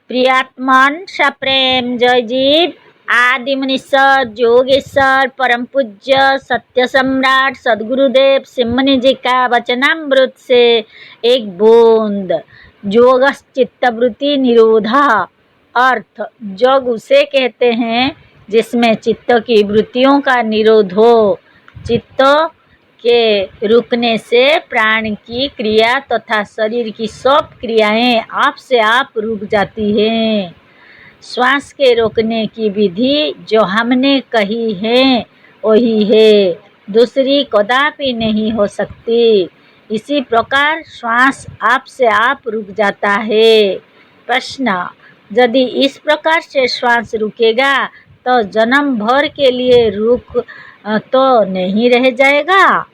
प्रियात्मन सप्रेम जय जीव आदि मुनीश्वर योगेश्वर परम पूज्य सत्य सम्राट सदगुरुदेव सिमनी जी का वचनामृत से एक बूंद। जोग चित्तवृत्ति निरोधा। अर्थ जोग उसे कहते हैं जिसमें चित्त की वृत्तियों का निरोध हो। चित्त के रुकने से प्राण की क्रिया तथा शरीर की सब क्रियाएं आप से आप रुक जाती हैं। श्वास के रोकने की विधि जो हमने कही है वही है, दूसरी कदापि नहीं हो सकती। इसी प्रकार श्वास आप से आप रुक जाता है। प्रश्न, यदि इस प्रकार से श्वास रुकेगा तो जन्म भर के लिए रुक तो नहीं रह जाएगा?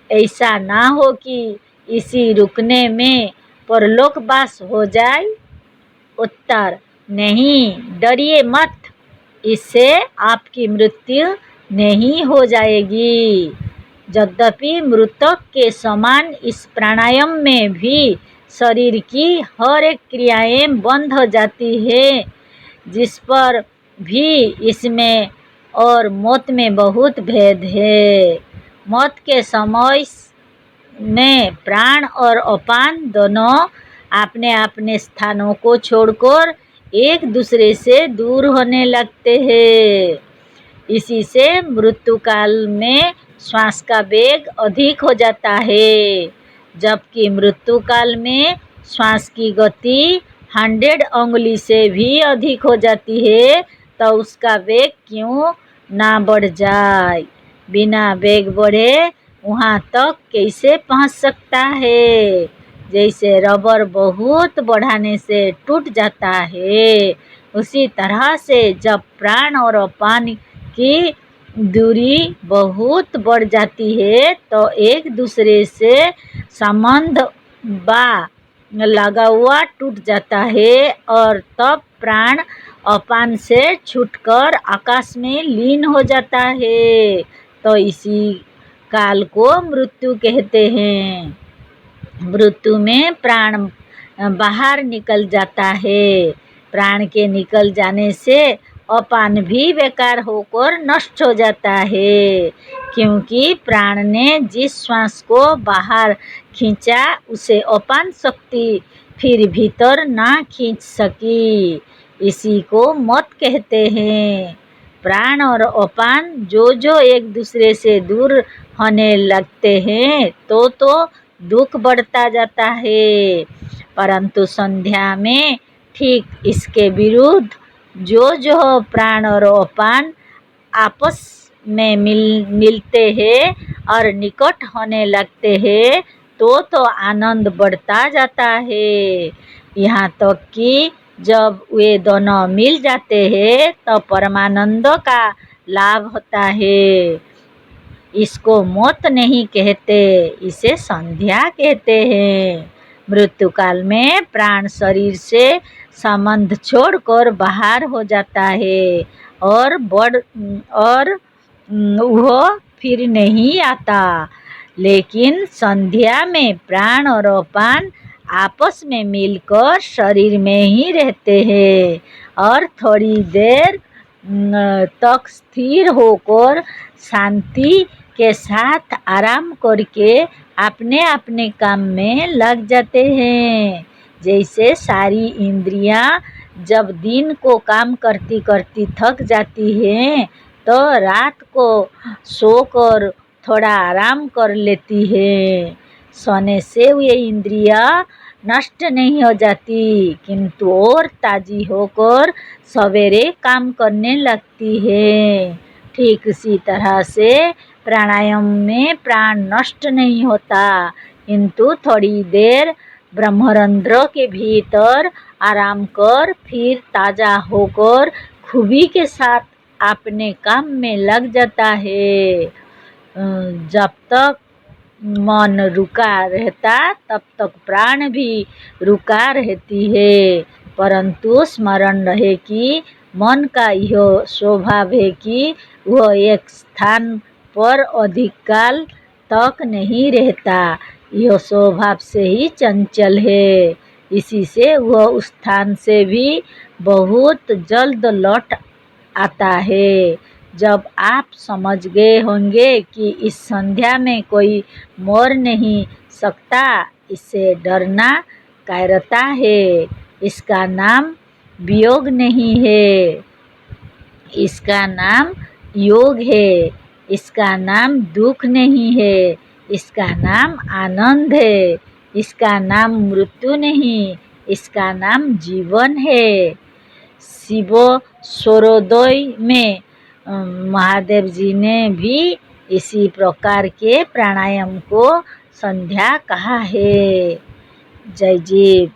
ऐसा ना हो कि इसी रुकने में परलोकवास हो जाए? उत्तर, नहीं, डरिए मत, इससे आपकी मृत्यु नहीं हो जाएगी। यद्यपि मृतक के समान इस प्राणायाम में भी शरीर की हर एक क्रियाएं बंद हो जाती है, जिस पर भी इसमें और मौत में बहुत भेद है। मौत के समय में प्राण और अपान दोनों अपने अपने स्थानों को छोड़कर एक दूसरे से दूर होने लगते हैं। इसी से मृत्यु काल में श्वास का वेग अधिक हो जाता है, जबकि मृत्यु काल में श्वास की गति 100 अंगुली से भी अधिक हो जाती है, तो उसका वेग क्यों ना बढ़ जाए? बिना वेग बढ़े वहाँ तक कैसे पहुँच सकता है? जैसे रबर बहुत बढ़ाने से टूट जाता है, उसी तरह से जब प्राण और अपान की दूरी बहुत बढ़ जाती है तो एक दूसरे से संबंध लगा हुआ टूट जाता है और तब प्राण अपान से छूटकर आकाश में लीन हो जाता है। तो इसी काल को मृत्यु कहते हैं। मृत्यु में प्राण बाहर निकल जाता है। प्राण के निकल जाने से अपान भी बेकार होकर नष्ट हो जाता है, क्योंकि प्राण ने जिस श्वास को बाहर खींचा उसे अपान शक्ति फिर भीतर ना खींच सकी। इसी को मौत कहते हैं। प्राण और अपान जो एक दूसरे से दूर होने लगते हैं तो दुख बढ़ता जाता है, परंतु संध्या में ठीक इसके विरुद्ध जो प्राण और अपान आपस में मिलते हैं और निकट होने लगते हैं तो आनंद बढ़ता जाता है। यहाँ तक तो कि जब वे दोनों मिल जाते हैं तो परमानंद का लाभ होता है। इसको मौत नहीं कहते, इसे संध्या कहते हैं। मृत्यु काल में प्राण शरीर से संबंध छोड़कर बाहर हो जाता है और वह फिर नहीं आता। लेकिन संध्या में प्राण और अपान आपस में मिलकर शरीर में ही रहते हैं और थोड़ी देर तक स्थिर होकर शांति के साथ आराम करके अपने अपने काम में लग जाते हैं। जैसे सारी इंद्रियां जब दिन को काम करती करती थक जाती हैं तो रात को सोकर थोड़ा आराम कर लेती है। सोने से वे इंद्रियां नष्ट नहीं हो जाती, किंतु और ताजी होकर सवेरे काम करने लगती है। ठीक इसी तरह से प्राणायाम में प्राण नष्ट नहीं होता, किंतु थोड़ी देर ब्रह्मरंध्र के भीतर आराम कर फिर ताजा होकर खूबी के साथ अपने काम में लग जाता है। जब तक मन रुका रहता तब तक प्राण भी रुका रहती है, परंतु स्मरण रहे कि मन का यह स्वभाव है कि वह एक स्थान पर अधिक काल तक नहीं रहता। यह स्वभाव से ही चंचल है। इसी से वह उस स्थान से भी बहुत जल्द लौट आता है। जब आप समझ गए होंगे कि इस संध्या में कोई मर नहीं सकता, इससे डरना कायरता है। इसका नाम वियोग नहीं है, इसका नाम योग है। इसका नाम दुख नहीं है, इसका नाम आनंद है। इसका नाम मृत्यु नहीं, इसका नाम जीवन है। शिव स्वरोदय में महादेव जी ने भी इसी प्रकार के प्राणायाम को संध्या कहा है। जय जीव।